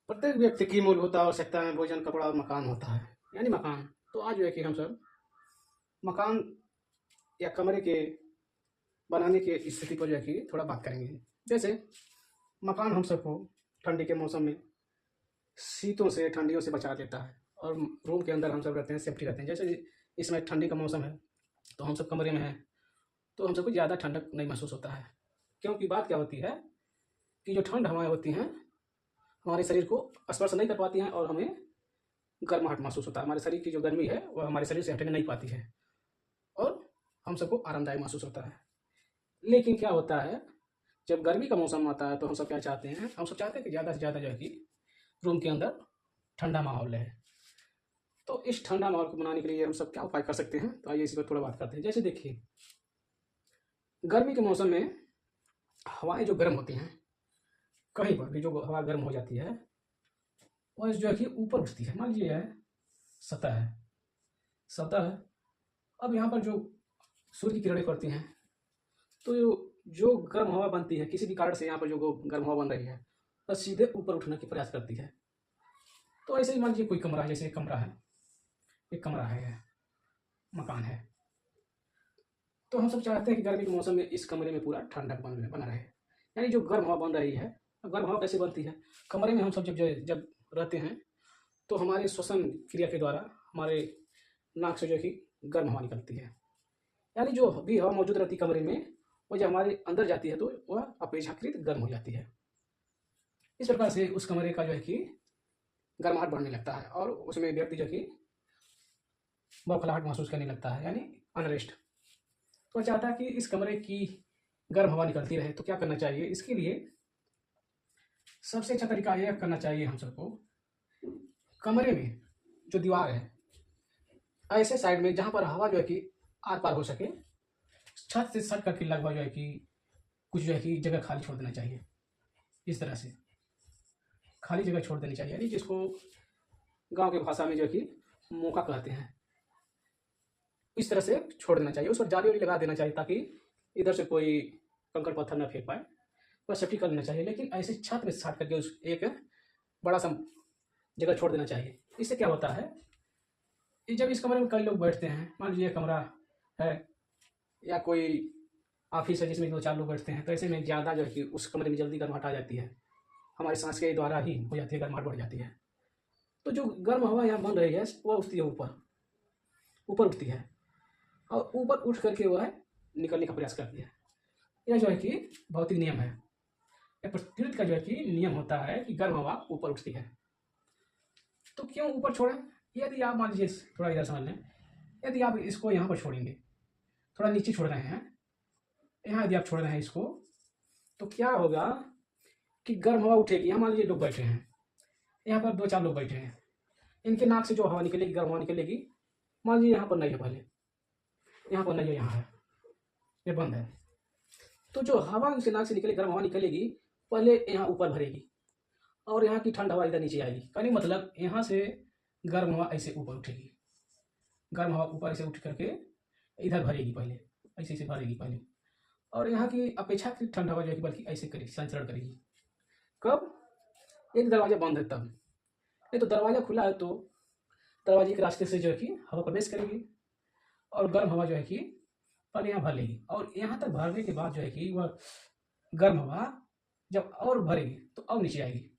प्रत्येक व्यक्ति की मूलभूत आवश्यकता में भोजन, कपड़ा और मकान होता है, यानी मकान। तो आज जो है कि हम सब मकान या कमरे के बनाने की स्थिति पर जो है कि थोड़ा बात करेंगे। जैसे मकान हम सबको ठंडी के मौसम में शीतों से, ठंडियों से बचा देता है और रूम के अंदर हम सब रहते हैं, सेफ्टी रहते हैं। जैसे इसमें ठंडी का मौसम है तो हम सब कमरे में हैं, तो हम सबको ज़्यादा ठंडक नहीं महसूस होता है। क्योंकि बात क्या होती है कि जो ठंड हवाएं होती हैं हमारे शरीर को स्पर्श नहीं कर पाती हैं और हमें गर्माहट महसूस होता है। हमारे शरीर की जो गर्मी है वह हमारे शरीर से हटने नहीं पाती है और हम सबको आरामदायक महसूस होता है। लेकिन क्या होता है, जब गर्मी का मौसम आता है तो हम सब क्या चाहते हैं, हम सब चाहते हैं कि ज़्यादा से ज़्यादा जो है कि रूम के अंदर ठंडा माहौल रहे। तो इस ठंडा माहौल को बनाने के लिए हम सब क्या उपाय कर सकते हैं, तो आइए इसी पर थोड़ा बात करते हैं। जैसे देखिए, गर्मी के मौसम में हवाएं जो गर्म होती हैं, कहीं पर भी जो हवा गर्म हो जाती है वह जो है कि ऊपर उठती है। मान लीजिए सतह है, सतह है। अब यहाँ पर जो सूर्य की किरणें पड़ती हैं तो जो गर्म हवा बनती है, किसी भी कारण से यहाँ पर जो गर्म हवा बन रही है वह सीधे ऊपर उठने की प्रयास करती है। तो ऐसे ही मान लीजिए कोई कमरा है, जैसे एक कमरा है, एक कमरा है, मकान है। तो हम सब चाहते हैं कि गर्मी के मौसम में इस कमरे में पूरा ठंडक बना रहे। यानी जो गर्म हवा बन रही है, गर्म हवा कैसे बनती है, कमरे में हम सब जब रहते हैं तो हमारे श्वसन क्रिया के द्वारा हमारे नाक से जो है कि गर्म हवा निकलती है। यानी जो भी हवा मौजूद रहती है कमरे में, वो जब हमारे अंदर जाती है तो वह अपेक्षाकृत गर्म हो जाती है। इस प्रकार से उस कमरे का जो है कि गर्माहट बढ़ने लगता है और उसमें व्यक्ति जो है कि बौखलाहट महसूस करने लगता है, यानी अनरेस्ट। तो चाहता है कि इस कमरे की गर्म हवा निकलती रहे। तो क्या करना चाहिए इसके लिए? सबसे अच्छा तरीका यह करना चाहिए हम सबको, कमरे में जो दीवार है ऐसे साइड में जहाँ पर हवा जो है कि आर पार हो सके, छत से सट करके लगभग जो है कि कुछ जो है कि जगह खाली छोड़ देना चाहिए। इस तरह से खाली जगह छोड़ देनी चाहिए, यानी जिसको गांव की भाषा में जो है कि मौका कहते हैं। इस तरह से छोड़ देना चाहिए, उस पर जाली वाली लगा देना चाहिए ताकि इधर से कोई कंकड़ पत्थर न फेंक पाए, वह सेफ्टी कर लेना चाहिए। लेकिन ऐसे छत में साट करके उस एक बड़ा सा जगह छोड़ देना चाहिए। इससे क्या होता है, जब इस कमरे में कई लोग बैठते हैं, मान लीजिए कमरा है या कोई ऑफिस है जिसमें 2-4 लोग बैठते हैं, तो ऐसे में ज़्यादा जो है कि उस कमरे में जल्दी गर्माहट आ जाती है, हमारे सांस के द्वारा ही हो जाती है, गर्माहट बढ़ जाती है। तो जो गर्म हवा यहाँ बन रही है वह उठती है ऊपर, ऊपर उठती है और ऊपर उठ करके वह निकलने का प्रयास करती है। यह जो है कि भौतिक नियम है, यह प्रकृति का जो है कि नियम होता है कि गर्म हवा ऊपर उठती है। तो क्यों ऊपर छोड़ें? यदि आप मान लीजिए, थोड़ा इधर समझ लें, यदि आप इसको यहाँ पर छोड़ेंगे, थोड़ा नीचे छोड़ रहे हैं, यहाँ यदि आप छोड़ रहे हैं इसको, तो क्या होगा कि गर्म हवा उठेगी। यहाँ मान लीजिए लोग बैठे हैं, यहाँ पर 2-4 लोग बैठे हैं, इनके नाक से जो हवा निकलेगी, गर्म हवा निकलेगी, मान लीजिए यहाँ पर नहीं है, पहले यहाँ पर नहीं है, यहाँ है, ये बंद है। तो जो हवा उनके नाक से निकले, गर्म हवा निकलेगी, पहले यहाँ ऊपर भरेगी और यहाँ की ठंड हवा इधर नीचे आएगी। कहने मतलब यहाँ से गर्म हवा ऐसे ऊपर उठेगी, गर्म हवा ऊपर ऐसे उठ करके इधर भरेगी, पहले ऐसे ऐसे भरेगी पहले, और यहाँ की अपेक्षाकृत ठंड हवा जो है बल्कि ऐसे करेगी, संचरण करेगी। कब? एक दरवाजा बंद है तब। नहीं तो दरवाजा खुला है तो दरवाजे के रास्ते से जो है कि हवा प्रवेश करेगी और गर्म हवा जो है कि पहले यहाँ भर लेगी, और यहाँ तक भरने के बाद जो है कि वह गर्म हवा जब और भरेगी तो और नीचे आएगी।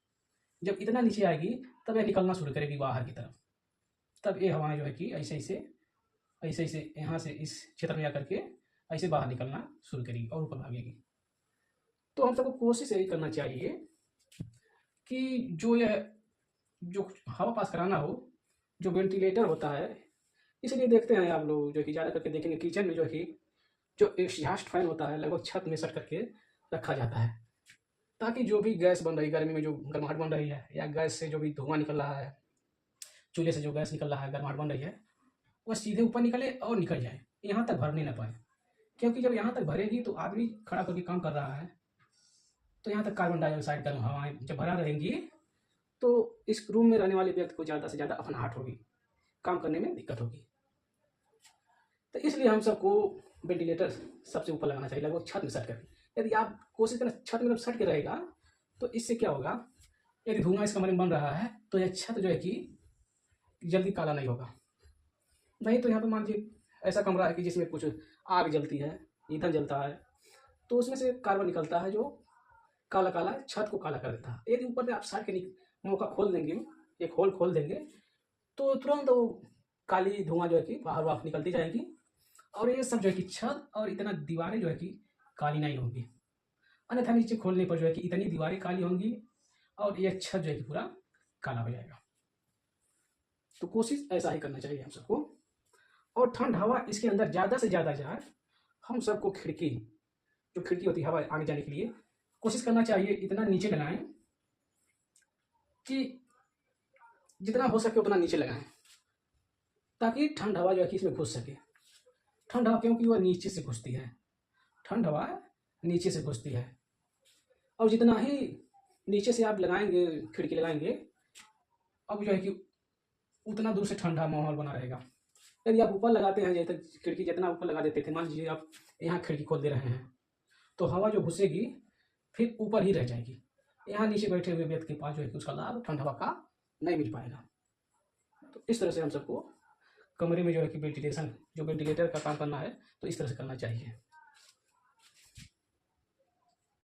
जब इतना नीचे आएगी तब यह निकलना शुरू करेगी बाहर की तरफ। तब ये हवाएं जो है कि ऐसे ऐसे यहाँ से इस क्षेत्र में आकर के ऐसे बाहर निकलना शुरू करेगी और ऊपर भागेगी। तो हम सबको कोशिश यही करना चाहिए कि जो हवा पास कराना हो, जो वेंटिलेटर होता है, इसलिए देखते हैं आप लोग जो कि ज़्यादा करके देखेंगे किचन में जो कि जो एग्जॉस्ट फैन होता है लगभग छत में सट करके रखा जाता है, ताकि जो भी गैस बन रही है, गर्मी में जो गर्माहट बन रही है, या गैस से जो भी धुआं निकल रहा है, चूल्हे से जो गैस निकल रहा है, गर्माहट बन रही है, वह सीधे ऊपर निकले और निकल जाए, यहाँ तक भरने ना पाए। क्योंकि जब यहाँ तक भरेगी तो आदमी खड़ा करके काम कर रहा है, तो यहाँ तक कार्बन डाइऑक्साइड गर्म हवाएं जब भरा रहेंगी तो इस रूम में रहने वाले व्यक्ति को ज़्यादा से ज़्यादा अपनाहट होगी, काम करने में दिक्कत होगी। तो इसलिए हम सबको वेंटिलेटर सबसे ऊपर लगाना चाहिए, लगभग छत में सट करके। यदि आप कोशिश करें छत में सट के रहेगा तो इससे क्या होगा, यदि धुआं इस कमरे में बन रहा है तो यह छत जो है कि जल्दी काला नहीं होगा। नहीं तो यहाँ पे मान लीजिए ऐसा कमरा है कि जिसमें कुछ आग जलती है, ईंधन जलता है, तो उसमें से कार्बन निकलता है जो काला काला छत को काला कर देता है। यदि ऊपर से आप साइड के मौका खोल देंगे, एक होल खोल देंगे, तो तुरंत वो काली धुआं जो है कि बाहर वाफ निकलती जाएगी और ये सब जो है कि छत और इतना दीवारें जो है कि काली नहीं होंगी। अन्यथा नीचे खोलने पर जो है कि इतनी दीवारें काली होंगी और ये छत जो है कि पूरा काला हो जाएगा। तो कोशिश ऐसा ही करना चाहिए हम सबको। और ठंड हवा इसके अंदर ज़्यादा से ज़्यादा जाए, हम सबको खिड़की, जो खिड़की होती है हवा आने जाने के लिए, कोशिश करना चाहिए इतना नीचे लगाएं कि जितना हो सके उतना नीचे लगाएं, ताकि ठंड हवा जो है कि इसमें घुस सके। ठंड हवा क्योंकि वह नीचे से घुसती है, ठंड हवा नीचे से घुसती है, और जितना ही नीचे से आप लगाएंगे, खिड़की लगाएंगे, अब जो है कि उतना दूर से ठंडा माहौल बना रहेगा। यदि आप ऊपर लगाते हैं, जैसे खिड़की जितना ऊपर लगा देते थे, मान लीजिए आप यहाँ खिड़की खोल दे रहे हैं, तो हवा जो घुसेगी फिर ऊपर ही रह जाएगी। यहाँ नीचे बैठे हुए व्यक्ति के पास जो है कि उसका लाभ ठंड हवा का नहीं मिल पाएगा। तो इस तरह से हम सबको कमरे में जो है कि वेंटिलेशन, जो वेंटिलेटर का काम करना है, तो इस तरह से करना चाहिए।